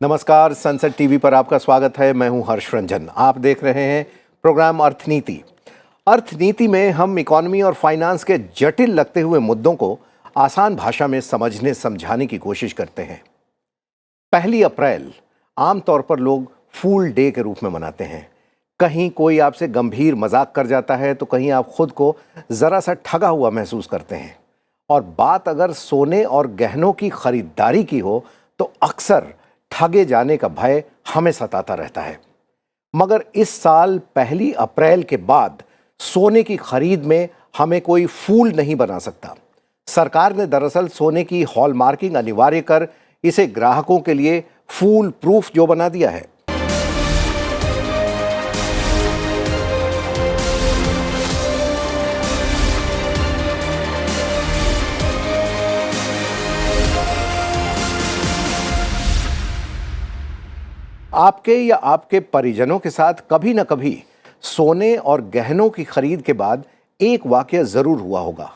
नमस्कार, sunset TV पर आपका स्वागत है। मैं हूं हर्ष रंजन। आप देख रहे हैं प्रोग्राम अर्थनीति। अर्थनीति में हम इकोनॉमी और फाइनेंस के जटिल लगते हुए मुद्दों को आसान भाषा में समझने समझाने की कोशिश करते हैं। 1 अप्रैल आमतौर पर लोग फूल डे के रूप में मनाते हैं। कहीं कोई आपसे गंभीर मजाक कर जाता है तो कहीं आप खुद को जरा सा ठगा हुआ महसूस करते हैं। और बात अगर सोने और गहनों की खरीदारी की हो तो अक्सर ठगे जाने का भय हमें सताता रहता है। मगर इस साल 1 अप्रैल के बाद सोने की खरीद में हमें कोई फूल नहीं बना सकता। सरकार ने दरअसल सोने की हॉलमार्किंग अनिवार्य कर इसे ग्राहकों के लिए फूल प्रूफ जो बना दिया है। आपके या आपके परिजनों के साथ कभी न कभी सोने और गहनों की खरीद के बाद एक वाकया जरूर हुआ होगा।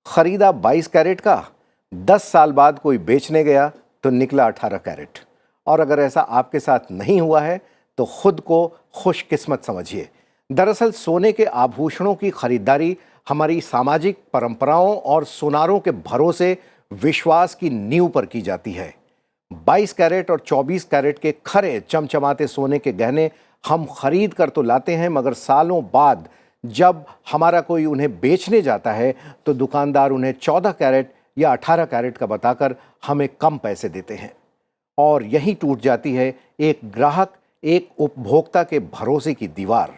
खरीदा 22 कैरेट का, 10 साल बाद कोई बेचने गया तो निकला 18 कैरेट। और अगर ऐसा आपके साथ नहीं हुआ है तो खुद को खुशकिस्मत समझिए। दरअसल सोने के आभूषणों की खरीदारी हमारी सामाजिक परंपराओं और सुनारों के भरोसे विश्वास की नींव पर की जाती है। 22 कैरेट और 24 कैरेट के खरे चमचमाते सोने के गहने हम खरीद कर तो लाते हैं, मगर सालों बाद जब हमारा कोई उन्हें बेचने जाता है तो दुकानदार उन्हें 14 कैरेट या 18 कैरेट का बताकर हमें कम पैसे देते हैं। और यहीं टूट जाती है एक ग्राहक, एक उपभोक्ता के भरोसे की दीवार।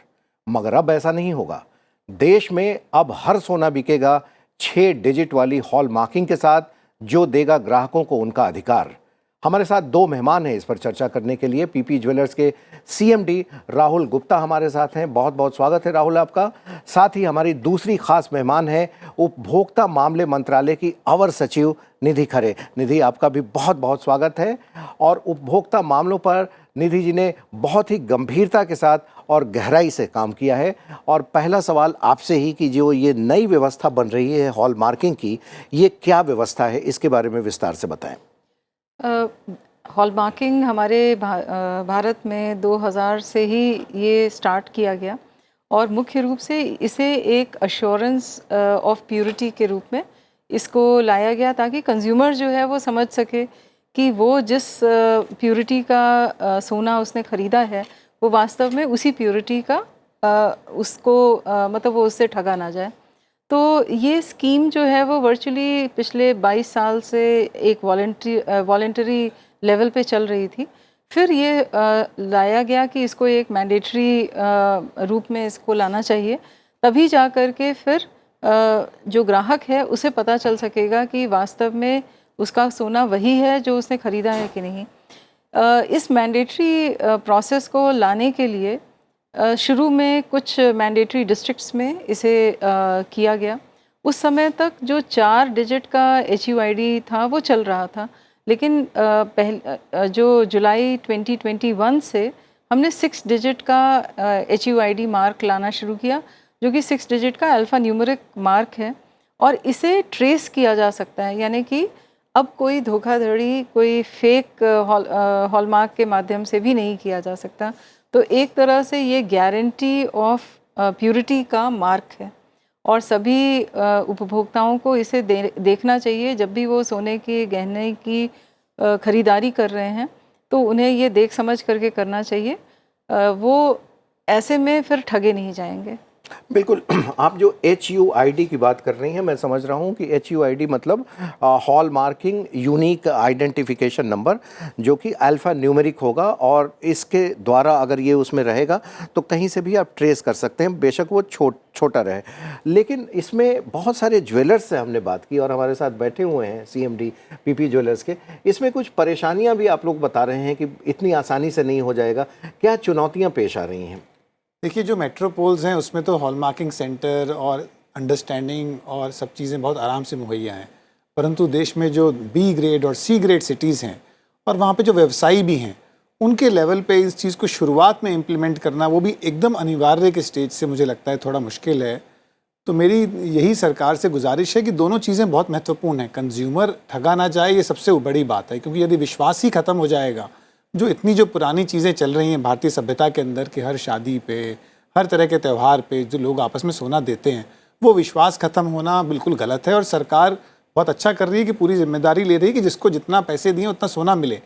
मगर अब ऐसा नहीं होगा। देश में अब हर सोना बिकेगा 6 डिजिट वाली हॉलमार्किंग के साथ, जो देगा ग्राहकों को उनका अधिकार। हमारे साथ 2 मेहमान हैं इस पर चर्चा करने के लिए। पीपी ज्वेलर्स के सीएमडी राहुल गुप्ता हमारे साथ हैं। बहुत बहुत स्वागत है राहुल आपका। साथ ही हमारी दूसरी खास मेहमान है उपभोक्ता मामले मंत्रालय की अवर सचिव निधि खरे। निधि, आपका भी बहुत बहुत स्वागत है। और उपभोक्ता मामलों पर निधि जी ने बहुत ही गंभीरता के साथ और गहराई से काम किया है। और पहला सवाल आपसे ही कि जो ये नई व्यवस्था बन रही है हॉलमार्किंग की, ये क्या व्यवस्था है, इसके बारे में विस्तार से बताएं। हॉलमार्किंग हमारे भारत में 2000 से ही ये स्टार्ट किया गया और मुख्य रूप से इसे एक अश्योरेंस ऑफ प्योरिटी के रूप में इसको लाया गया ताकि कंज्यूमर जो है वो समझ सके कि वो जिस प्योरिटी का सोना उसने ख़रीदा है वो वास्तव में उसी प्योरिटी का उसको मतलब वो उससे ठगा ना जाए। तो ये स्कीम जो है वो वर्चुअली पिछले 22 साल से एक वॉलेंटरी लेवल पे चल रही थी। फिर ये लाया गया कि इसको एक मैंडेटरी रूप में इसको लाना चाहिए, तभी जा कर के फिर जो ग्राहक है उसे पता चल सकेगा कि वास्तव में उसका सोना वही है जो उसने ख़रीदा है कि नहीं। इस मैंडेटरी प्रोसेस को लाने के लिए शुरू में कुछ मैंडेटरी डिस्ट्रिक्ट्स में इसे किया गया। उस समय तक जो 4 डिजिट का HUID था वो चल रहा था, लेकिन जो जुलाई 2021 से हमने 6 डिजिट का HUID मार्क लाना शुरू किया, जो कि 6 डिजिट का अल्फ़ा न्यूमेरिक मार्क है और इसे ट्रेस किया जा सकता है। यानी कि अब कोई धोखाधड़ी, कोई फेक हॉलमार्क के माध्यम से भी नहीं किया जा सकता। तो एक तरह से ये गारंटी ऑफ प्योरिटी का मार्क है और सभी उपभोक्ताओं को इसे देखना चाहिए। जब भी वो सोने के गहने की ख़रीदारी कर रहे हैं तो उन्हें ये देख समझ करके करना चाहिए, वो ऐसे में फिर ठगे नहीं जाएंगे। बिल्कुल। आप जो HUID की बात कर रही हैं, मैं समझ रहा हूं कि HUID मतलब hall marking unique identification number, जो कि अल्फ़ा न्यूमेरिक होगा और इसके द्वारा अगर ये उसमें रहेगा तो कहीं से भी आप ट्रेस कर सकते हैं, बेशक वो छोटा रहे। लेकिन इसमें बहुत सारे ज्वेलर्स से हमने बात की और हमारे साथ बैठे हुए हैं CMD पीपी ज्वेलर्स के। इसमें कुछ परेशानियाँ भी आप लोग बता रहे हैं कि इतनी आसानी से नहीं हो जाएगा। क्या चुनौतियाँ पेश आ रही हैं? देखिए, जो मेट्रोपोल्स हैं उसमें तो हॉलमार्किंग सेंटर और अंडरस्टैंडिंग और सब चीज़ें बहुत आराम से मुहैया हैं, परंतु देश में जो B ग्रेड और C ग्रेड सिटीज़ हैं और वहाँ पे जो व्यवसायी भी हैं, उनके लेवल पे इस चीज़ को शुरुआत में इम्प्लीमेंट करना, वो भी एकदम अनिवार्य के स्टेज से मुझे लगता है थोड़ा मुश्किल है। तो मेरी यही सरकार से गुजारिश है कि दोनों चीज़ें बहुत महत्वपूर्ण हैं। कंज्यूमर ठगा ना जाए, ये सबसे बड़ी बात है, क्योंकि यदि विश्वास ही ख़त्म हो जाएगा जो इतनी जो पुरानी चीज़ें चल रही हैं भारतीय सभ्यता के अंदर कि हर शादी पे, हर तरह के त्यौहार पे जो लोग आपस में सोना देते हैं, वो विश्वास ख़त्म होना बिल्कुल गलत है। और सरकार बहुत अच्छा कर रही है कि पूरी जिम्मेदारी ले रही है कि जिसको जितना पैसे दिए उतना सोना मिले,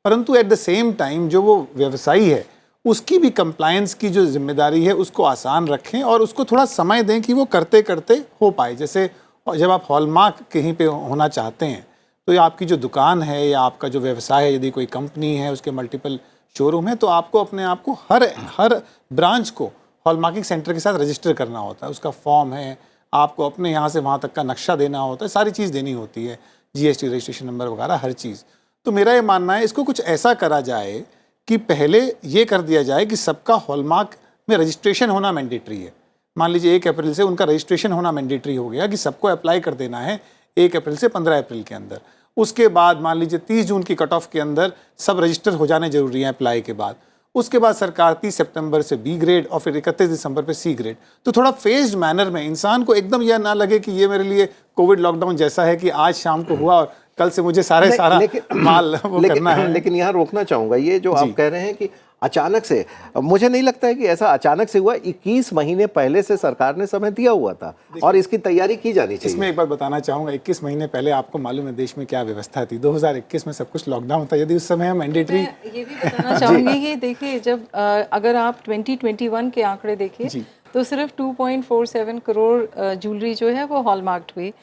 परंतु एट द सेम टाइम जो वो व्यवसायी है उसकी भी कंप्लायंस की जो जिम्मेदारी है उसको आसान रखें और उसको थोड़ा समय दें कि वो करते करते हो पाए। जैसे जब आप हॉलमार्क कहीं पे होना चाहते हैं तो ये आपकी जो दुकान है या आपका जो व्यवसाय है, यदि कोई कंपनी है उसके मल्टीपल शोरूम है, तो आपको अपने आप को हर ब्रांच को हॉलमार्किंग सेंटर के साथ रजिस्टर करना होता है। उसका फॉर्म है, आपको अपने यहाँ से वहाँ तक का नक्शा देना होता है, सारी चीज़ देनी होती है, जीएसटी रजिस्ट्रेशन नंबर वगैरह हर चीज़। तो मेरा ये मानना है इसको कुछ ऐसा करा जाए कि पहले ये कर दिया जाए कि सबका हॉलमार्क में रजिस्ट्रेशन होना मैंडेटरी है। मान लीजिए 1 अप्रैल से उनका रजिस्ट्रेशन होना मैंडेटरी हो गया कि सबको अप्लाई कर देना है 1 अप्रैल से 15 अप्रैल के अंदर। उसके बाद मान लीजिए 30 जून की कट ऑफ के अंदर सब रजिस्टर हो जाने जरूरी हैं अप्लाई के बाद। उसके बाद सरकार 30 सितंबर से बी ग्रेड और फिर 31 दिसंबर पे सी ग्रेड। तो थोड़ा फेज्ड मैनर में इंसान को एकदम यह ना लगे कि ये मेरे लिए कोविड लॉकडाउन जैसा है कि आज शाम को हुआ और कल से मुझे सारा माल वो करना है। लेकिन यहाँ रोकना चाहूंगा, ये जो आप कह रहे हैं कि अचानक से, मुझे नहीं लगता है कि ऐसा अचानक से हुआ। 21 महीने पहले से सरकार ने समय दिया हुआ था और इसकी तैयारी की जानी चाहिए। इसमें एक बार बताना चाहूँगा, 21 महीने पहले आपको मालूम है देश में क्या व्यवस्था थी। 2021 में सब कुछ लॉकडाउन था। यदि उस समय हम मैंडेटरी, ये भी बताना चाहूँगी कि देखिए जब अगर आप 2021 के आंकड़े देखिए तो सिर्फ 2.47 करोड़ ज्वेलरी जो है वो हॉलमार्क्ड हुई।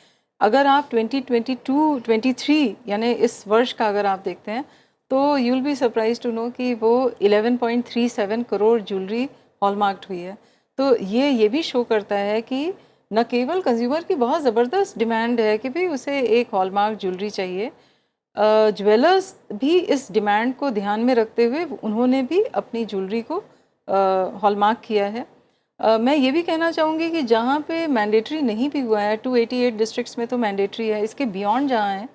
अगर आप 2022-23 यानी इस वर्ष का अगर आप देखते हैं तो you will be surprise to know कि वो 11.37 करोड़ ज्वेलरी हॉलमार्क्ड हुई है। तो ये भी शो करता है कि न केवल कंज्यूमर की बहुत ज़बरदस्त डिमांड है कि भाई उसे एक हॉलमार्क ज्वेलरी चाहिए, ज्वेलर्स भी इस डिमांड को ध्यान में रखते हुए उन्होंने भी अपनी ज्वेलरी को हॉलमार्क किया है। मैं ये भी कहना चाहूँगी कि जहाँ पे मैंडेटरी नहीं भी हुआ है, 288 डिस्ट्रिक्ट्स में तो मैंडेटरी है, इसके बियॉन्ड जहाँ है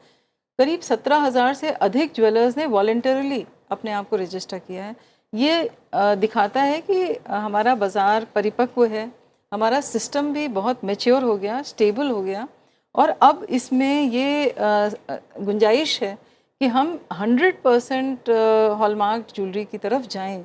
करीब 17,000 से अधिक ज्वेलर्स ने वॉलंटरली अपने आप को रजिस्टर किया है। ये दिखाता है कि हमारा बाज़ार परिपक्व है, हमारा सिस्टम भी बहुत मैच्योर हो गया, स्टेबल हो गया और अब इसमें ये गुंजाइश है कि हम 100% हॉलमार्क ज्वेलरी की तरफ जाएं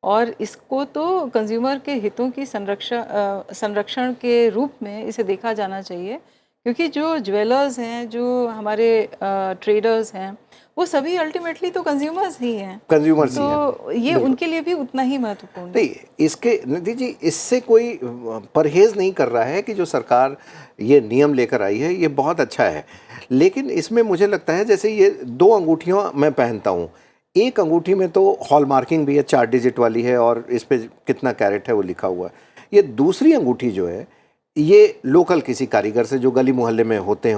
और इसको तो कंज्यूमर के हितों की संरक्षण के रूप में इसे देखा जाना चाहिए, क्योंकि जो ज्वेलर्स हैं, जो हमारे ट्रेडर्स हैं, वो सभी अल्टीमेटली तो कंज्यूमर्स ही हैं। कंज्यूमर्स तो ये उनके लिए भी उतना ही महत्वपूर्ण है। नहीं, इसके निधि जी, इससे कोई परहेज नहीं कर रहा है कि जो सरकार ये नियम लेकर आई है ये बहुत अच्छा है, लेकिन इसमें मुझे लगता है जैसे ये 2 अंगूठियाँ मैं पहनता हूँ, एक अंगूठी में तो हॉल मार्किंग भी है, 4 डिजिट वाली है और इस पे कितना कैरेट है वो लिखा हुआ है। ये दूसरी अंगूठी जो है ये लोकल किसी कारीगर से जो गली मोहल्ले में होते हैं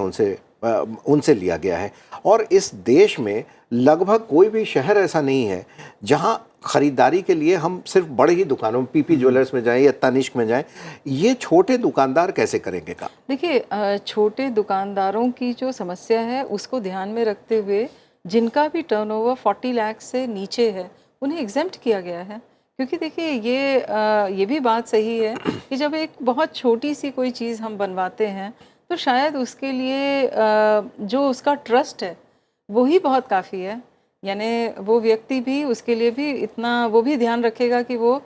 उनसे लिया गया है। और इस देश में लगभग कोई भी शहर ऐसा नहीं है जहां ख़रीदारी के लिए हम सिर्फ बड़े ही दुकानों में, पीपी ज्वेलर्स में जाएं या तनिष्क में जाएं, ये छोटे दुकानदार कैसे करेंगे काम? देखिए, छोटे दुकानदारों की जो समस्या है उसको ध्यान में रखते हुए जिनका भी टर्नओवर 40 लाख से नीचे है उन्हें एग्जेम्प्ट किया गया है। क्योंकि देखिए ये भी बात सही है कि जब एक बहुत छोटी सी कोई चीज़ हम बनवाते हैं तो शायद उसके लिए जो उसका ट्रस्ट है वही बहुत काफ़ी है। यानी वो व्यक्ति भी, उसके लिए भी इतना वो भी ध्यान रखेगा कि वो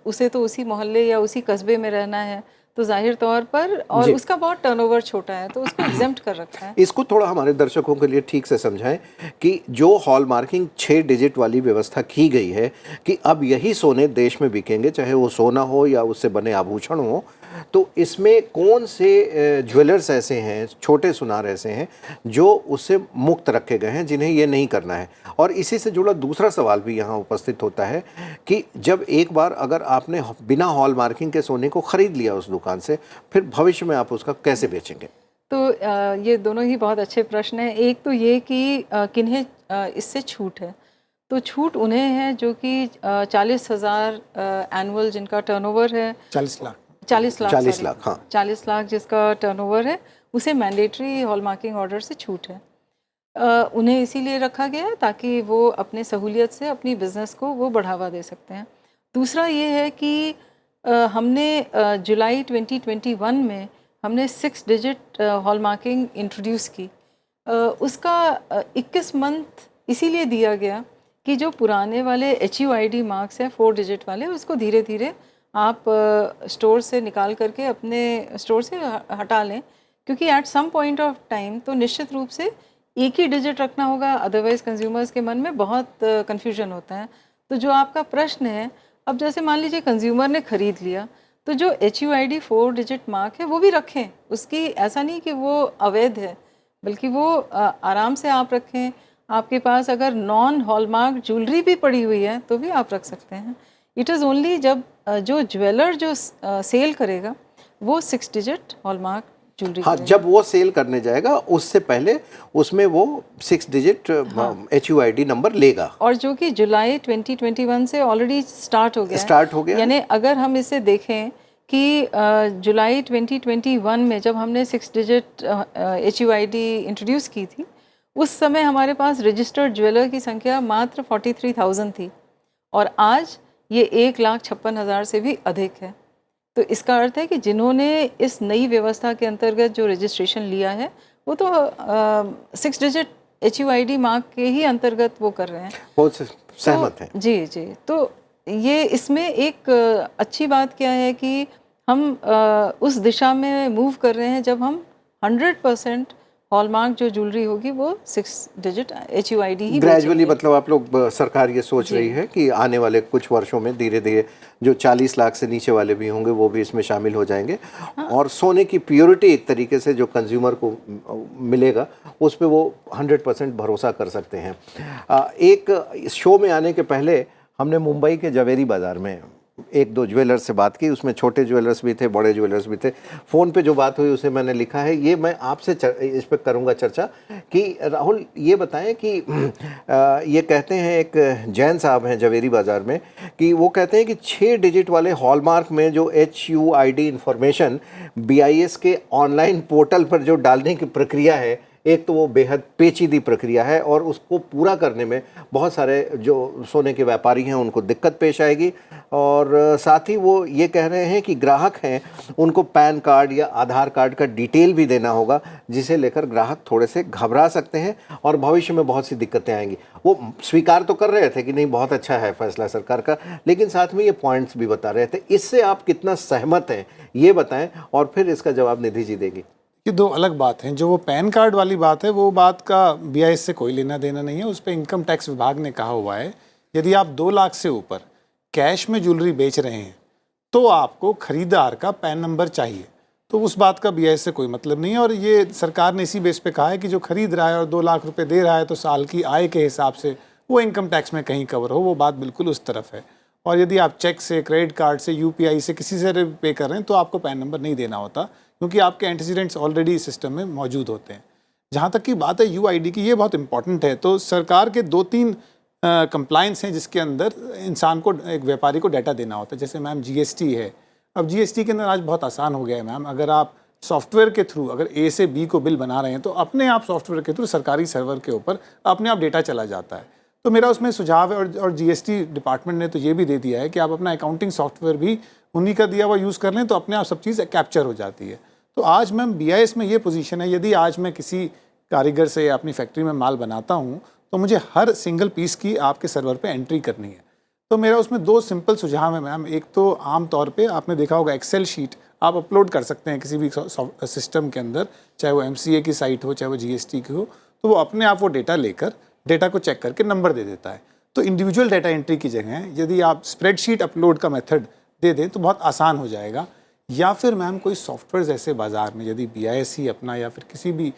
उसे तो उसी मोहल्ले या उसी कस्बे में रहना है, तो जाहिर तौर पर, और उसका बहुत टर्नओवर छोटा है तो उसको एग्जेम्प्ट कर रखा है। इसको थोड़ा हमारे दर्शकों के लिए ठीक से समझाएं कि जो हॉल मार्किंग 6 डिजिट वाली व्यवस्था की गई है कि अब यही सोने देश में बिकेंगे, चाहे वो सोना हो या उससे बने आभूषण हो, तो इसमें कौन से ज्वेलर्स ऐसे हैं, छोटे सुनार ऐसे हैं जो उससे मुक्त रखे गए हैं जिन्हें ये नहीं करना है? और इसी से जुड़ा दूसरा सवाल भी यहाँ उपस्थित होता है कि जब एक बार अगर आपने बिना हॉल मार्किंग के सोने को ख़रीद लिया उस दुकान से, फिर भविष्य में आप उसका कैसे बेचेंगे? तो ये दोनों ही बहुत अच्छे प्रश्न हैं। एक तो ये कि किन्हें इससे छूट है, तो छूट उन्हें है जो कि 40,000 एनुअल जिनका टर्नओवर है, 40 लाख 40 लाख, हाँ, 40 लाख जिसका टर्नओवर है, उसे मैंडेटरी हॉल मार्किंग ऑर्डर से छूट है। उन्हें इसीलिए रखा गया है ताकि वो अपने सहूलियत से अपनी बिज़नेस को वो बढ़ावा दे सकते हैं। दूसरा ये है कि हमने जुलाई 2021 में हमने 6 डिजिट हॉल मार्किंग इंट्रोड्यूस की। उसका 21 मंथ इसीलिए दिया गया कि जो पुराने वाले HUID मार्क्स हैं 4 डिजिट वाले, उसको धीरे धीरे आप स्टोर से निकाल करके अपने स्टोर से हटा लें, क्योंकि at some point of time तो निश्चित रूप से एक ही डिजिट रखना होगा, अदरवाइज़ कंज्यूमर्स के मन में बहुत कन्फ्यूजन होता है। तो जो आपका प्रश्न है, अब जैसे मान लीजिए कंज्यूमर ने ख़रीद लिया, तो जो HUID 4 डिजिट मार्क है वो भी रखें, उसकी ऐसा नहीं कि वो अवैध है, बल्कि वो आराम से आप रखें। आपके पास अगर नॉन हॉलमार्क ज्वेलरी भी पड़ी हुई है तो भी आप रख सकते हैं। इट इज़ ओनली जब जो ज्वेलर जो सेल करेगा वो 6 डिजिट हॉलमार्क ज्वेलरी हाँ, जब वो सेल करने जाएगा उससे पहले उसमें वो 6 डिजिट HUID नंबर लेगा, और जो कि जुलाई 2021 से ऑलरेडी स्टार्ट हो गया। यानी अगर हम इसे देखें कि जुलाई 2021 में जब हमने 6 डिजिट HUID इंट्रोड्यूस की थी, उस समय हमारे पास रजिस्टर्ड ज्वेलर की संख्या मात्र 43,000 थी, और आज ये 1,56,000 से भी अधिक है। तो इसका अर्थ है कि जिन्होंने इस नई व्यवस्था के अंतर्गत जो रजिस्ट्रेशन लिया है वो तो 6 डिजिट HUID मार्क के ही अंतर्गत वो कर रहे हैं, वो सहमत हैं। जी जी। तो ये इसमें एक अच्छी बात क्या है कि हम उस दिशा में मूव कर रहे हैं जब हम 100% हॉलमार्क जो ज्वेलरी होगी वो 6 डिजिट HUID ही ग्रेजुअली, मतलब आप लोग सरकार ये सोच रही है कि आने वाले कुछ वर्षों में धीरे धीरे जो 40 लाख से नीचे वाले भी होंगे वो भी इसमें शामिल हो जाएंगे। हाँ। और सोने की प्योरिटी एक तरीके से जो कंज्यूमर को मिलेगा उस पर वो 100% भरोसा कर सकते हैं। एक शो में आने के पहले हमने मुंबई के जवेरी बाज़ार में एक दो ज्वेलर्स से बात की, उसमें छोटे ज्वेलर्स भी थे, बड़े ज्वेलर्स भी थे। फ़ोन पे जो बात हुई उसे मैंने लिखा है, ये मैं आपसे इस पर करूँगा चर्चा कि राहुल ये बताएं कि ये कहते हैं, एक जैन साहब हैं जवेरी बाज़ार में, कि वो कहते हैं कि 6 डिजिट वाले हॉलमार्क में जो HUID इंफॉर्मेशन BIS के ऑनलाइन पोर्टल पर जो डालने की प्रक्रिया है, एक तो वो बेहद पेचीदी प्रक्रिया है और उसको पूरा करने में बहुत सारे जो सोने के व्यापारी हैं उनको दिक्कत पेश आएगी। और साथ ही वो ये कह रहे हैं कि ग्राहक हैं उनको पैन कार्ड या आधार कार्ड का डिटेल भी देना होगा, जिसे लेकर ग्राहक थोड़े से घबरा सकते हैं और भविष्य में बहुत सी दिक्कतें आएंगी। वो स्वीकार तो कर रहे थे कि नहीं बहुत अच्छा है फैसला सरकार का, लेकिन साथ में ये पॉइंट्स भी बता रहे थे। इससे आप कितना सहमत हैं ये बताएं और फिर इसका जवाब निधि जी देगी। ये दो अलग बात हैं। जो वो पैन कार्ड वाली बात है वो बात का BIS से कोई लेना देना नहीं है। उस पर इनकम टैक्स विभाग ने कहा हुआ है यदि आप 2 लाख से ऊपर कैश में ज्वेलरी बेच रहे हैं तो आपको खरीदार का पैन नंबर चाहिए। तो उस बात का BIS से कोई मतलब नहीं है। और ये सरकार ने इसी बेस पे कहा है कि जो खरीद रहा है और 2 लाख रुपए दे रहा है तो साल की आय के हिसाब से वो इनकम टैक्स में कहीं कवर हो, वो बात बिल्कुल उस तरफ है। और यदि आप चेक से, क्रेडिट कार्ड से, UPI से, किसी से पे कर रहे हैं तो आपको पैन नंबर नहीं देना होता, क्योंकि आपके एंटीसीडेंट्स ऑलरेडी सिस्टम में मौजूद होते हैं। जहाँ तक की बात है UID की, ये बहुत इंपॉर्टेंट है। तो सरकार के 2-3 कंप्लायंस हैं जिसके अंदर इंसान को, एक व्यापारी को डाटा देना होता है। जैसे मैम GST है। अब GST के अंदर आज बहुत आसान हो गया है मैम, अगर आप सॉफ्टवेयर के थ्रू अगर A से B को बिल बना रहे हैं तो अपने आप सॉफ्टवेयर के थ्रू सरकारी सर्वर के ऊपर अपने आप डेटा चला जाता है। तो मेरा उसमें सुझाव है, और GST डिपार्टमेंट ने तो ये भी दे दिया है कि आप अपना अकाउंटिंग सॉफ्टवेयर भी उन्हीं का दिया हुआ यूज़ कर लें तो अपने आप सब चीज़ कैप्चर हो जाती है। तो आज मैम BIS में ये पोजीशन है, यदि आज मैं किसी कारीगर से या अपनी फैक्ट्री में माल बनाता हूँ तो मुझे हर सिंगल पीस की आपके सर्वर पे एंट्री करनी है। तो मेरा उसमें 2 सिंपल सुझाव है मैम। एक तो आम तौर पे आपने देखा होगा एक्सेल शीट आप अपलोड कर सकते हैं किसी भी सिस्टम के अंदर, चाहे वो MCA की साइट हो, चाहे वो GST की हो, तो वो अपने आप वो डेटा लेकर डेटा को चेक करके नंबर दे देता है। तो इंडिविजुअल डेटा एंट्री की जगह यदि आप स्प्रेडशीट अपलोड का मेथड दे दें तो बहुत आसान हो जाएगा। या फिर मैम कोई सॉफ्टवेयर ऐसे बाज़ार में यदि BIS ही अपना या फिर किसी भी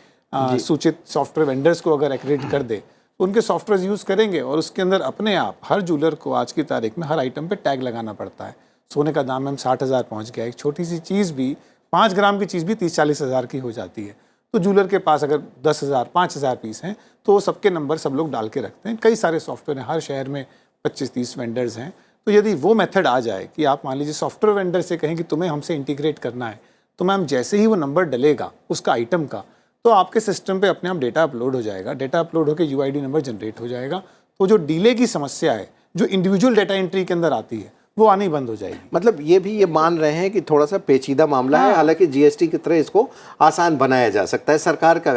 सूचित सॉफ्टवेयर वेंडर्स को अगर एक्रेडिट कर दे तो उनके सॉफ्टवेयर यूज़ करेंगे और उसके अंदर अपने आप हर ज्वेलर को आज की तारीख में हर आइटम पे टैग लगाना पड़ता है। सोने का दाम मैम 60,000 पहुँच गया। एक छोटी सी चीज़ भी 5 ग्राम की चीज़ भी 30-40 हज़ार की हो जाती है। तो ज्वेलर के पास अगर 10,000 5,000 पीस हैं तो वो सबके नंबर सब लोग डाल के रखते हैं। कई सारे सॉफ्टवेयर हैं, हर शहर में 25-30 वेंडर्स हैं। तो यदि वो मेथड आ जाए कि आप मान लीजिए सॉफ्टवेयर वेंडर से कहें कि तुम्हें हमसे इंटीग्रेट करना है, तो मैम जैसे ही वो नंबर डलेगा उसका आइटम का, तो आपके सिस्टम पे अपने आप डेटा अपलोड हो जाएगा। डेटा अपलोड होकर UID नंबर जनरेट हो जाएगा। तो जो डिले की समस्या है जो इंडिविजुअल डेटा एंट्री के अंदर आती है वो आनी बंद हो जाएगी। मतलब ये भी ये मान रहे हैं कि थोड़ा सा पेचीदा मामला है, हालांकि जीएसटी की तरह इसको आसान बनाया जा सकता है। सरकार का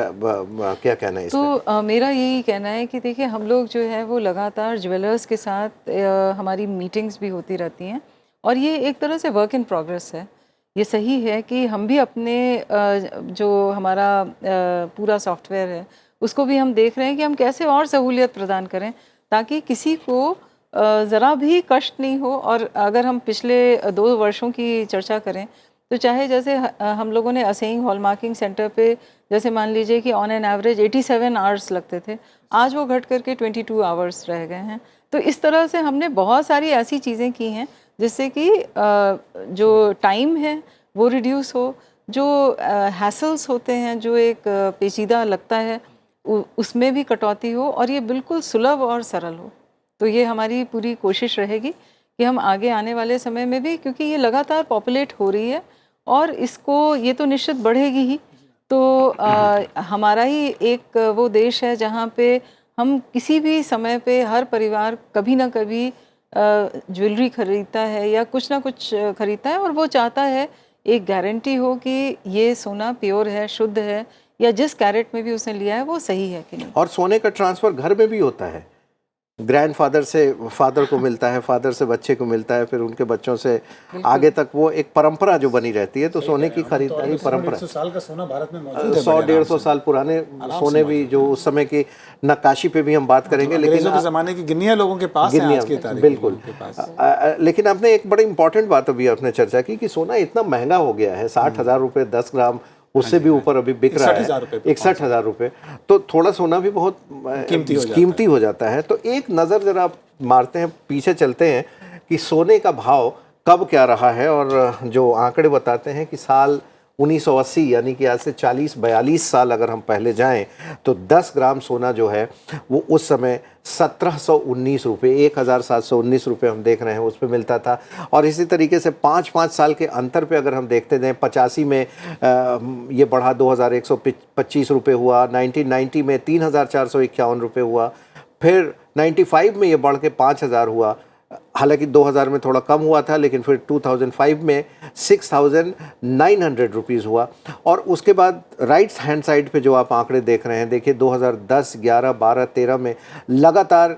क्या कहना है इस पे? तो मेरा यही कहना है कि देखिए हम लोग जो है वो लगातार ज्वेलर्स के साथ हमारी मीटिंग्स भी होती रहती हैं और ये एक तरह से वर्क इन प्रोग्रेस है। ये सही है कि हम भी अपने जो हमारा पूरा सॉफ्टवेयर है उसको भी हम देख रहे हैं कि हम कैसे और सहूलियत प्रदान करें ताकि किसी को ज़रा भी कष्ट नहीं हो। और अगर हम पिछले 2 वर्षों की चर्चा करें तो चाहे जैसे हम लोगों ने असेइंग हॉलमार्किंग सेंटर पे जैसे मान लीजिए कि ऑन एन एवरेज 87 आवर्स लगते थे, आज वो घट करके 22 आवर्स रह गए हैं। तो इस तरह से हमने बहुत सारी ऐसी चीज़ें की हैं जिससे कि जो टाइम है वो रिड्यूस हो, जो हैसल्स होते हैं जो एक पेचीदा लगता है उसमें भी कटौती हो और ये बिल्कुल सुलभ और सरल हो। तो ये हमारी पूरी कोशिश रहेगी कि हम आगे आने वाले समय में भी, क्योंकि ये लगातार पॉपुलेट हो रही है और इसको ये तो निश्चित बढ़ेगी ही, तो हमारा ही एक वो देश है जहाँ पे हम किसी भी समय पे हर परिवार कभी ना कभी ज्वेलरी खरीदता है या कुछ ना कुछ खरीदता है और वो चाहता है एक गारंटी हो कि ये सोना प्योर है, शुद्ध है, या जिस कैरेट में भी उसने लिया है वो सही है कि नहीं। और सोने का ट्रांसफर घर में भी होता है, ग्रैंडफादर से फादर को मिलता है, फादर से बच्चे को मिलता है, फिर उनके बच्चों से आगे तक वो एक परंपरा जो बनी रहती है। तो सोने की खरीदारी परंपरा 100 साल का सोना भारत में मौजूद है, 100-150 साल पुराने सोने भी जो उस समय की नक्काशी पे भी हम बात करेंगे, लेकिन अंग्रेजों के ज़माने की गिनियाँ लोगों के पास हैं आज की तारीख में, बिल्कुल उनके पास। लेकिन आपने एक बड़ी इंपॉर्टेंट बात अभी आपने चर्चा की कि सोना इतना महंगा हो गया है, 60,000 रुपये 10 ग्राम, उससे भी ऊपर अभी बिक रहा है 61,000 रुपये। तो थोड़ा सोना भी बहुत कीमती हो जाता है। तो एक नज़र जरा आप मारते हैं, पीछे चलते हैं कि सोने का भाव कब क्या रहा है। और जो आंकड़े बताते हैं कि साल 1980 यानी कि आज से 40-42 साल अगर हम पहले जाएं तो 10 ग्राम सोना जो है वो उस समय 1719 रुपये, 1719 रुपये हम देख रहे हैं उस पर मिलता था। और इसी तरीके से 5-5 साल के अंतर पे अगर हम देखते जाएं, 85 में ये बढ़ा 2125 रुपये हुआ, 1990 में 3451 रुपये हुआ, फिर 95 में ये बढ़ के 5000 हुआ, हालांकि 2000 में थोड़ा कम हुआ था, लेकिन फिर 2005 में 6900 रुपीज़ हुआ। और उसके बाद राइट हैंड साइड पे जो आप आंकड़े देख रहे हैं, देखिए 2010, 11, 12, 13 में लगातार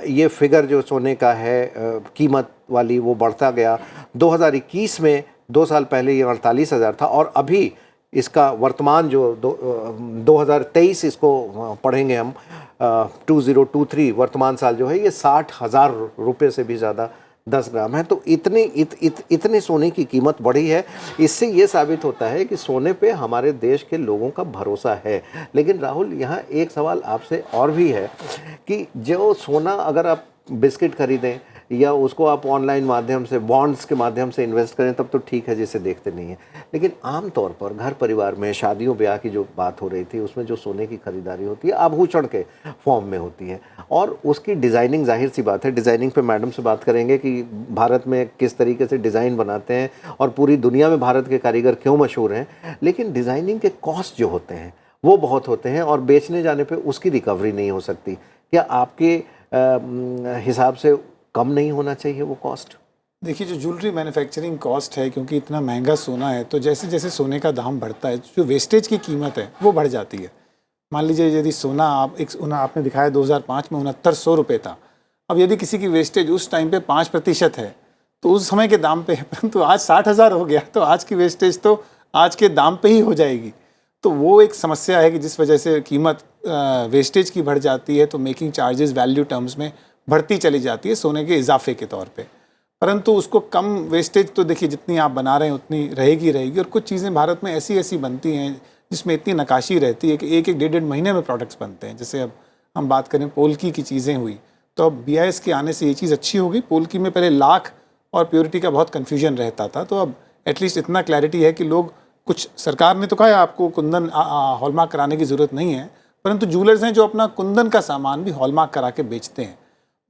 ये फिगर जो सोने का है कीमत वाली वो बढ़ता गया। 2021 में 2 साल पहले ये 48,000 था और अभी इसका वर्तमान जो 2023 इसको पढ़ेंगे हम 2023 वर्तमान साल जो है ये 60,000 रुपये से भी ज़्यादा 10 ग्राम है। तो इतने सोने की कीमत बढ़ी है। इससे ये साबित होता है कि सोने पे हमारे देश के लोगों का भरोसा है। लेकिन राहुल, यहाँ एक सवाल आपसे और भी है कि जो सोना अगर आप बिस्किट खरीदें या उसको आप ऑनलाइन माध्यम से, बॉन्ड्स के माध्यम से इन्वेस्ट करें तब तो ठीक है, जिसे देखते नहीं हैं, लेकिन आम तौर पर घर परिवार में शादियों ब्याह की जो बात हो रही थी उसमें जो सोने की खरीदारी होती है आभूषण के फॉर्म में होती है और उसकी डिज़ाइनिंग, जाहिर सी बात है डिज़ाइनिंग पे मैडम से बात करेंगे कि भारत में किस तरीके से डिज़ाइन बनाते हैं और पूरी दुनिया में भारत के कारीगर क्यों मशहूर हैं। लेकिन डिज़ाइनिंग के कॉस्ट जो होते हैं वो बहुत होते हैं और बेचने जाने पर उसकी रिकवरी नहीं हो सकती। क्या आपके हिसाब से कम नहीं होना चाहिए वो कॉस्ट? देखिए, जो ज्वेलरी मैन्युफैक्चरिंग कॉस्ट है, क्योंकि इतना महंगा सोना है, तो जैसे जैसे सोने का दाम बढ़ता है जो वेस्टेज की कीमत है वो बढ़ जाती है। मान लीजिए यदि सोना आपने दिखाया 2005 में 6900 रुपये था, अब यदि किसी की वेस्टेज उस टाइम पे 5% है तो उस समय के दाम पे है, परंतु आज 60,000 हो गया तो आज की वेस्टेज तो आज के दाम पे ही हो जाएगी। तो वो एक समस्या है कि जिस वजह से कीमत वेस्टेज की बढ़ जाती है तो मेकिंग चार्जेस वैल्यू टर्म्स में बढ़ती चली जाती है सोने के इजाफे के तौर पे। परंतु उसको कम वेस्टेज तो देखिए जितनी आप बना रहे हैं उतनी रहेगी। और कुछ चीज़ें भारत में ऐसी बनती हैं जिसमें इतनी नक्काशी रहती है कि एक 1.5 महीने में प्रोडक्ट्स बनते हैं। जैसे अब हम बात करें पोल्की की चीज़ें हुई, तो अब BIS के आने से ये चीज़ अच्छी हो गई। पोल्की में पहले लाख और प्योरिटी का बहुत कन्फ्यूजन रहता था, तो अब एटलीस्ट इतना क्लैरिटी है कि लोग, कुछ सरकार ने तो कहा है आपको कुंदन हॉलमार्क कराने की ज़रूरत नहीं है, परंतु जूलर्स हैं जो अपना कुंदन का सामान भी हॉलमार्क करा के बेचते हैं।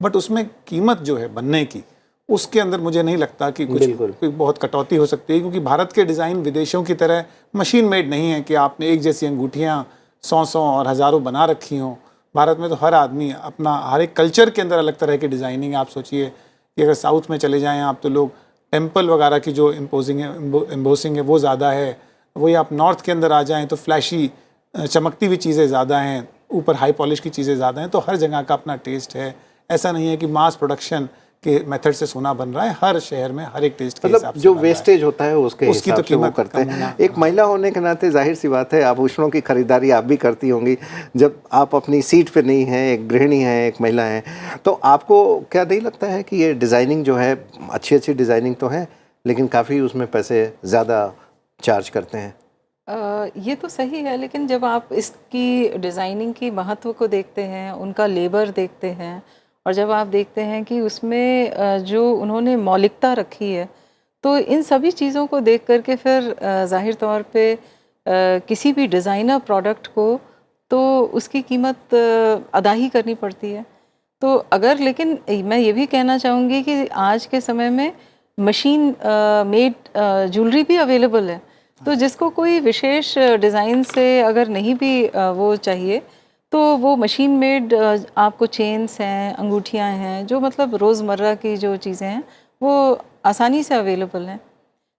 बट उसमें कीमत जो है बनने की, उसके अंदर मुझे नहीं लगता कि कोई बहुत कटौती हो सकती है, क्योंकि भारत के डिज़ाइन विदेशों की तरह मशीन मेड नहीं है कि आपने एक जैसी अंगूठियाँ 100 और हज़ारों बना रखी हों। भारत में तो हर आदमी अपना, हर एक कल्चर के अंदर अलग तरह की डिज़ाइनिंग। आप सोचिए कि अगर साउथ में चले जाएं आप तो लोग टेम्पल वगैरह की जो एम्बोसिंग है वो ज़्यादा है। वही आप नॉर्थ के अंदर आ जाएं तो फ्लैशी चमकती हुई चीज़ें ज़्यादा हैं, ऊपर हाई पॉलिश की चीज़ें ज़्यादा हैं। तो हर जगह का अपना टेस्ट है। ऐसा नहीं है कि मास प्रोडक्शन के मेथड से सोना बन रहा है। हर शहर में हर एक टेस्ट के हिसाब मतलब से जो बन रहा है। वेस्टेज होता है उसके उसकी हिसाब तो से वो कीमत करते कम हैं। होना। एक महिला होने के नाते जाहिर सी बात है आभूषणों की खरीदारी आप भी करती होंगी। जब आप अपनी सीट पे नहीं हैं, एक गृहिणी हैं, एक महिला हैं, तो आपको क्या नहीं लगता है कि ये डिज़ाइनिंग जो है, अच्छी अच्छी डिज़ाइनिंग तो है लेकिन काफ़ी उसमें पैसे ज़्यादा चार्ज करते हैं? ये तो सही है, लेकिन जब आप इसकी डिज़ाइनिंग की महत्व को देखते हैं, उनका लेबर देखते हैं, और जब आप देखते हैं कि उसमें जो उन्होंने मौलिकता रखी है, तो इन सभी चीज़ों को देख कर के फिर ज़ाहिर तौर पे किसी भी डिज़ाइनर प्रोडक्ट को तो उसकी कीमत अदा ही करनी पड़ती है। तो अगर, लेकिन मैं ये भी कहना चाहूँगी कि आज के समय में मशीन मेड ज्वेलरी भी अवेलेबल है। तो जिसको कोई विशेष डिज़ाइन से अगर नहीं भी वो चाहिए, तो वो मशीन मेड आपको चेन्स हैं, अंगूठियाँ हैं, जो मतलब रोज़मर्रा की जो चीज़ें हैं वो आसानी से अवेलेबल हैं।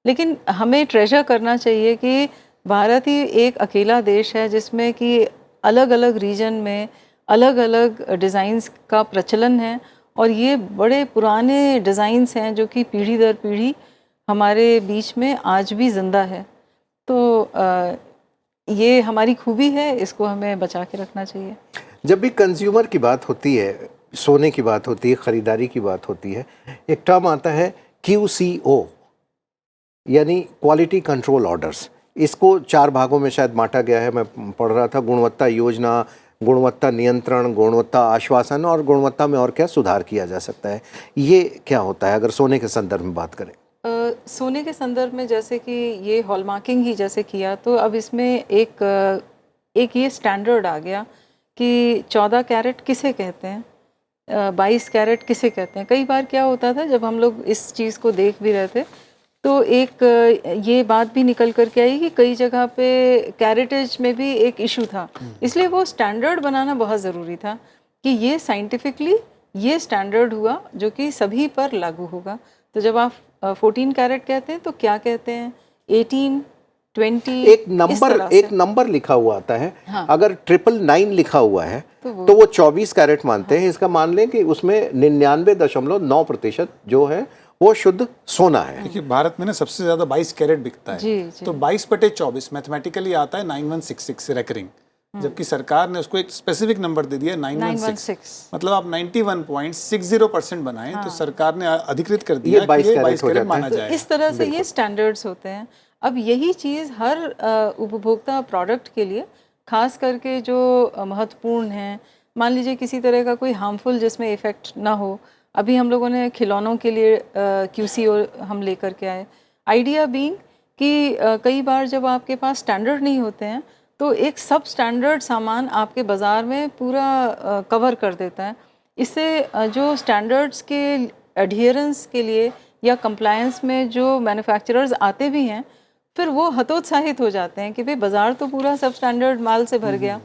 लेकिन हमें ट्रेजर करना चाहिए कि भारत ही एक अकेला देश है जिसमें कि अलग अलग रीजन में अलग अलग डिज़ाइंस का प्रचलन है, और ये बड़े पुराने डिज़ाइंस हैं जो कि पीढ़ी दर पीढ़ी हमारे बीच में आज भी ज़िंदा है। तो ये हमारी खूबी है, इसको हमें बचा के रखना चाहिए। जब भी कंज्यूमर की बात होती है, सोने की बात होती है, ख़रीदारी की बात होती है, एक टर्म आता है QCO, यानी क्वालिटी कंट्रोल ऑर्डर्स। इसको 4 भागों में शायद बांटा गया है, मैं पढ़ रहा था। गुणवत्ता योजना, गुणवत्ता नियंत्रण, गुणवत्ता आश्वासन और गुणवत्ता में और क्या सुधार किया जा सकता है। ये क्या होता है अगर सोने के संदर्भ में बात करें? सोने के संदर्भ में जैसे कि ये हॉलमार्किंग ही जैसे किया, तो अब इसमें एक ये स्टैंडर्ड आ गया कि 14 कैरेट किसे कहते हैं, 22 कैरेट किसे कहते हैं। कई बार क्या होता था जब हम लोग इस चीज़ को देख भी रहे थे, तो एक ये बात भी निकल कर के आई कि कई जगह पे कैरेटेज में भी एक इशू था। इसलिए वो स्टैंडर्ड बनाना बहुत ज़रूरी था कि ये साइंटिफिकली ये स्टैंडर्ड हुआ जो कि सभी पर लागू होगा। तो जब आप 14 कैरेट कहते हैं तो क्या कहते हैं, 18, 20, एक नंबर लिखा हुआ आता है। हाँ। अगर 999 लिखा हुआ है तो वो 24 कैरेट मानते हैं। इसका मान लें कि उसमें 99.9% जो है वो शुद्ध सोना है। देखिए भारत में ना सबसे ज़्यादा 22 कैरेट बिकता है। जी। तो 22/24 मैथमेटिकली आता है 9166 रेकरिंग, जबकि सरकार ने उसको एक स्पेसिफिक नंबर दे दिया है 916। मतलब आप 91.60% बनाएं तो सरकार ने अधिकृत कर दिया कि ये 22 कैरेट माना जाए। इस तरह से ये स्टैंडर्ड्स होते हैं। अब यही चीज़ हर उपभोक्ता प्रोडक्ट के लिए खास करके जो महत्वपूर्ण है, मान लीजिए किसी तरह का कोई हार्मफुल जिसमें इफ़ेक्ट ना हो। अभी हम लोगों ने खिलौनों के लिए QCO हम लेकर के आए। आइडिया बीइंग कि कई बार जब आपके पास स्टैंडर्ड नहीं होते हैं तो एक सब स्टैंडर्ड सामान आपके बाज़ार में पूरा कवर कर देता है। इससे जो स्टैंडर्ड्स के एडहियरेंस के लिए या कंप्लायंस में जो मैन्युफैक्चरर्स आते भी हैं, फिर वो हतोत्साहित हो जाते हैं कि भाई बाज़ार तो पूरा सब स्टैंडर्ड माल से भर गया।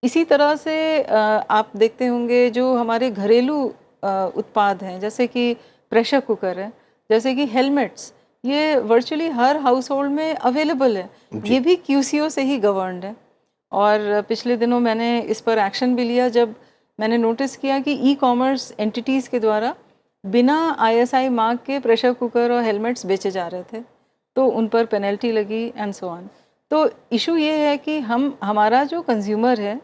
इसी तरह से आप देखते होंगे जो हमारे घरेलू उत्पाद हैं, जैसे कि प्रेशर कुकर है, जैसे कि हेलमेट्स, ये वर्चुअली हर हाउस होल्ड में अवेलेबल है। ये भी QCO से ही गवर्नड है। और पिछले दिनों मैंने इस पर एक्शन भी लिया जब मैंने नोटिस किया कि ई-कॉमर्स एंटिटीज़ के द्वारा बिना ISI मार्क के प्रेशर कुकर और हेलमेट्स बेचे जा रहे थे, तो उन पर पेनल्टी लगी एंड सो ऑन। तो इशू ये है कि हमारा जो कंज्यूमर है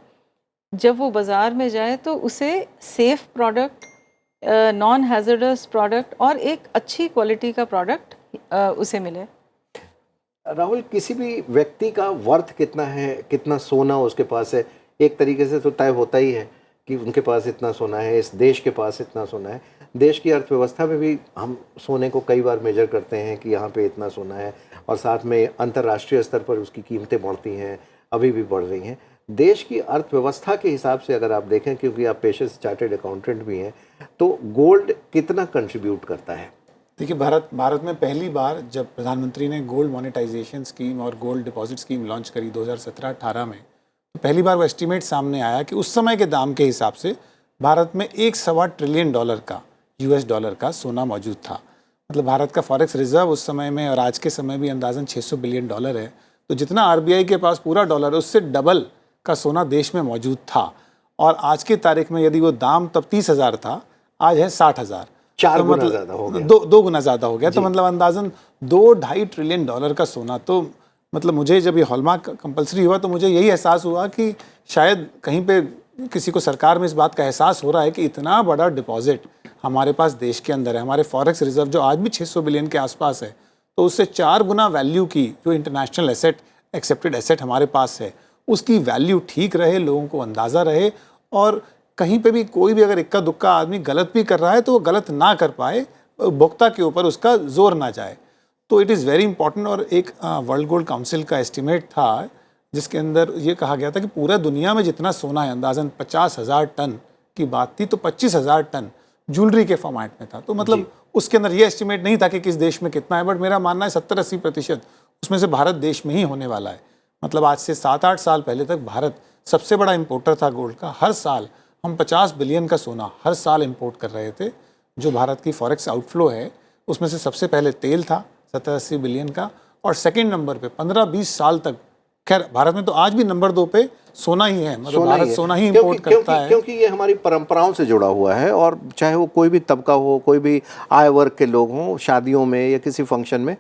जब वो बाज़ार में जाए तो उसे सेफ़ प्रोडक्ट, नॉन हैज़र्डस प्रोडक्ट और एक अच्छी क्वालिटी का प्रोडक्ट उसे मिले। राहुल, किसी भी व्यक्ति का वर्थ कितना है, कितना सोना उसके पास है, एक तरीके से तो तय होता ही है कि उनके पास इतना सोना है, इस देश के पास इतना सोना है। देश की अर्थव्यवस्था में भी हम सोने को कई बार मेजर करते हैं कि यहाँ पे इतना सोना है, और साथ में अंतर्राष्ट्रीय स्तर पर उसकी कीमतें बढ़ती हैं, अभी भी बढ़ रही हैं। देश की अर्थव्यवस्था के हिसाब से अगर आप देखें, क्योंकि आप पेशे से चार्टर्ड अकाउंटेंट भी हैं, तो गोल्ड कितना कंट्रीब्यूट करता है? देखिए भारत में पहली बार जब प्रधानमंत्री ने गोल्ड मोनेटाइजेशन स्कीम और गोल्ड डिपॉजिट स्कीम लॉन्च करी 2017-18 में, तो पहली बार वो एस्टीमेट सामने आया कि उस समय के दाम के हिसाब से भारत में $1.25 ट्रिलियन का US डॉलर का सोना मौजूद था। मतलब भारत का फॉरेक्स रिजर्व उस समय में और आज के समय भी अंदाजन 600 बिलियन डॉलर है। तो जितना RBI के पास पूरा डॉलर है उससे डबल का सोना देश में मौजूद था। और आज की तारीख में यदि वो दाम तब 30,000 था, आज है 60,000, 4 गुना मतलब ज़्यादा हो गया। दो गुना ज़्यादा हो गया। तो मतलब अंदाजन 2-2.5 ट्रिलियन डॉलर का सोना। तो मतलब मुझे जब ये हॉलमार्क कंपलसरी हुआ तो मुझे यही एहसास हुआ कि शायद कहीं पे किसी को सरकार में इस बात का एहसास हो रहा है कि इतना बड़ा डिपॉजिट हमारे पास देश के अंदर है। हमारे फॉरेक्स रिजर्व जो आज भी 600 बिलियन के आसपास है, तो उससे 4 गुना वैल्यू की जो इंटरनेशनल एसेट, एक्सेप्टेड एसेट हमारे पास है, उसकी वैल्यू ठीक रहे, लोगों को अंदाज़ा रहे और कहीं पे भी कोई भी अगर इक्का दुक्का आदमी गलत भी कर रहा है तो वो गलत ना कर पाए, उपभोक्ता के ऊपर उसका जोर ना जाए। तो इट इज़ वेरी इंपॉर्टेंट। और एक वर्ल्ड गोल्ड काउंसिल का एस्टिमेट था जिसके अंदर ये कहा गया था कि पूरा दुनिया में जितना सोना है, अंदाजन 50,000 टन की बात थी, तो 25,000 टन ज्वेलरी के फॉर्मेट में था। तो मतलब उसके अंदर ये एस्टिमेट नहीं था कि किस देश में कितना है, बट मेरा मानना है 70-80% उसमें से भारत देश में ही होने वाला है। मतलब आज से 7-8 साल पहले तक भारत सबसे बड़ा इंपोर्टर था गोल्ड का। हर साल हम 50 बिलियन का सोना हर साल इंपोर्ट कर रहे थे। जो भारत की फॉरेक्स आउटफ्लो है उसमें से सबसे पहले तेल था 70-80 बिलियन का, और सेकंड नंबर पे 15-20 साल तक, खैर भारत में तो आज भी नंबर 2 पे सोना ही है। मतलब भारत सोना ही इंपोर्ट करता है क्योंकि ये हमारी परंपराओं से जुड़ा हुआ है। और चाहे वो कोई भी तबका हो, कोई भी आय वर्ग के लोग हों, शादियों में या किसी फंक्शन में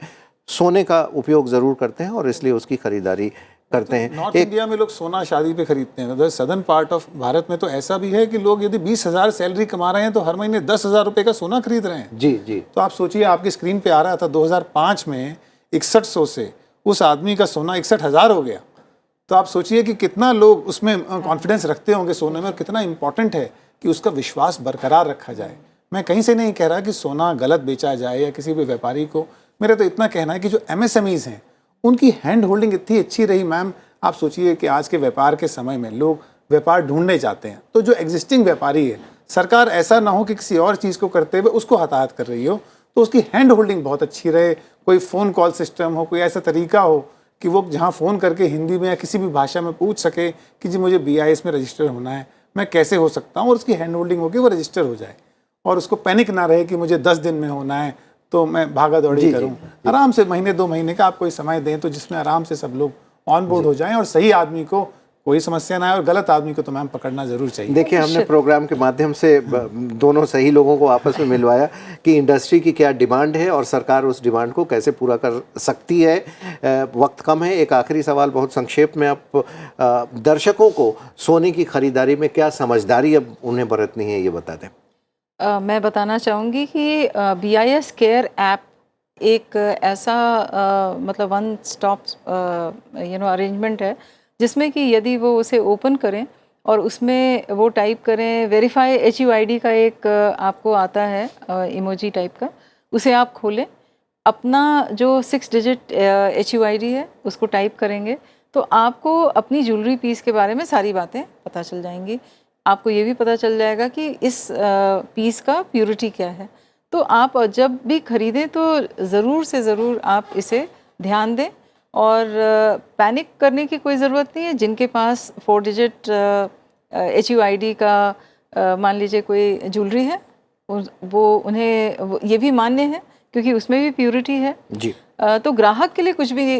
सोने का उपयोग ज़रूर करते हैं और इसलिए उसकी खरीदारी करते हैं। नॉर्थ इंडिया में लोग सोना शादी पे खरीदते हैं। उधर सदर्न पार्ट ऑफ भारत में तो ऐसा भी है कि लोग यदि 20,000 सैलरी कमा रहे हैं तो हर महीने 10,000 रुपये का सोना खरीद रहे हैं। जी जी। तो आप सोचिए, आपकी स्क्रीन पे आ रहा था 2005 में 6100 से उस आदमी का सोना 61,000 हो गया। तो आप सोचिए कि कितना लोग उसमें कॉन्फिडेंस रखते होंगे सोने में, और कितना इंपॉर्टेंट है कि उसका विश्वास बरकरार रखा जाए। मैं कहीं से नहीं कह रहा कि सोना गलत बेचा जाए या किसी भी व्यापारी को। मेरा तो इतना कहना है कि जो MSMEs हैं उनकी हैंड होल्डिंग इतनी अच्छी रही। मैम आप सोचिए कि आज के व्यापार के समय में लोग व्यापार ढूंढने जाते हैं, तो जो एग्जिस्टिंग व्यापारी है, सरकार ऐसा ना हो कि किसी और चीज़ को करते हुए उसको हताहत कर रही हो, तो उसकी हैंड होल्डिंग बहुत अच्छी रहे। कोई फ़ोन कॉल सिस्टम हो, कोई ऐसा तरीका हो कि वो जहाँ फ़ोन करके हिंदी में या किसी भी भाषा में पूछ सके कि जी मुझे BIS में रजिस्टर होना है, मैं कैसे हो सकता हूँ, और उसकी हैंड होल्डिंग हो कि वो रजिस्टर हो जाए और उसको पैनिक ना रहे कि मुझे 10 दिन में होना है तो मैं भागा दौड़ी करूँ। आराम से महीने 2 महीने का आप कोई समय दें तो जिसमें आराम से सब लोग ऑन बोर्ड हो जाएं और सही आदमी को कोई समस्या ना आए, और गलत आदमी को तो मैम पकड़ना जरूर चाहिए। देखिए, हमने प्रोग्राम के माध्यम से दोनों सही लोगों को आपस में मिलवाया कि इंडस्ट्री की क्या डिमांड है और सरकार उस डिमांड को कैसे पूरा कर सकती है। वक्त कम है, एक आखिरी सवाल बहुत संक्षेप में आप दर्शकों को सोने की खरीदारी में क्या समझदारी अब उन्हें बरतनी है, ये बता दें। मैं बताना चाहूँगी कि BIS केयर ऐप एक ऐसा मतलब वन स्टॉप अरेंजमेंट है जिसमें कि यदि वो उसे ओपन करें और उसमें वो टाइप करें वेरीफाई HUID का एक आपको आता है इमोजी टाइप का, उसे आप खोलें, अपना जो 6 डिजिट HUID है उसको टाइप करेंगे तो आपको अपनी ज्वेलरी पीस के बारे में सारी बातें पता चल जाएंगी। आपको ये भी पता चल जाएगा कि इस पीस का प्योरिटी क्या है। तो आप जब भी खरीदें तो ज़रूर से ज़रूर आप इसे ध्यान दें और पैनिक करने की कोई ज़रूरत नहीं है। जिनके पास 4 डिजिट HUID का मान लीजिए कोई ज्वेलरी है, वो उन्हें ये भी मान्य है क्योंकि उसमें भी प्योरिटी है जी। तो ग्राहक के लिए कुछ भी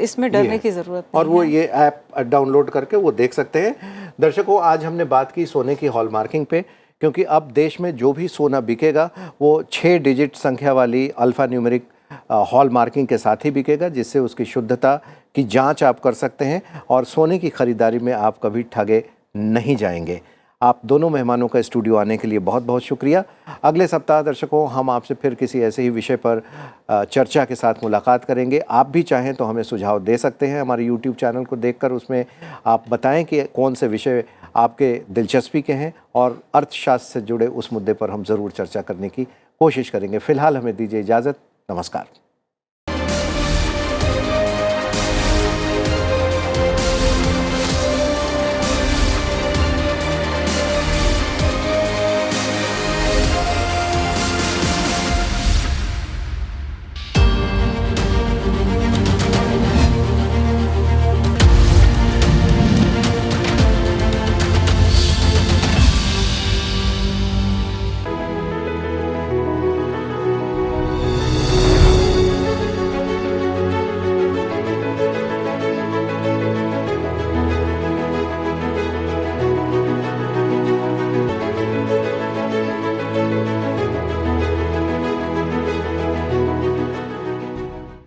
इसमें डरने की ज़रूरत नहीं और वो ये ऐप डाउनलोड करके वो देख सकते हैं। दर्शकों, आज हमने बात की सोने की हॉलमार्किंग पे, क्योंकि अब देश में जो भी सोना बिकेगा वो 6 डिजिट संख्या वाली अल्फ़ा न्यूमेरिक हॉलमार्किंग के साथ ही बिकेगा, जिससे उसकी शुद्धता की जांच आप कर सकते हैं और सोने की ख़रीदारी में आप कभी ठगे नहीं जाएंगे। आप दोनों मेहमानों का स्टूडियो आने के लिए बहुत बहुत शुक्रिया। अगले सप्ताह दर्शकों हम आपसे फिर किसी ऐसे ही विषय पर चर्चा के साथ मुलाकात करेंगे। आप भी चाहें तो हमें सुझाव दे सकते हैं हमारे YouTube चैनल को देखकर। उसमें आप बताएं कि कौन से विषय आपके दिलचस्पी के हैं और अर्थशास्त्र से जुड़े उस मुद्दे पर हम ज़रूर चर्चा करने की कोशिश करेंगे। फ़िलहाल हमें दीजिए इजाज़त। नमस्कार।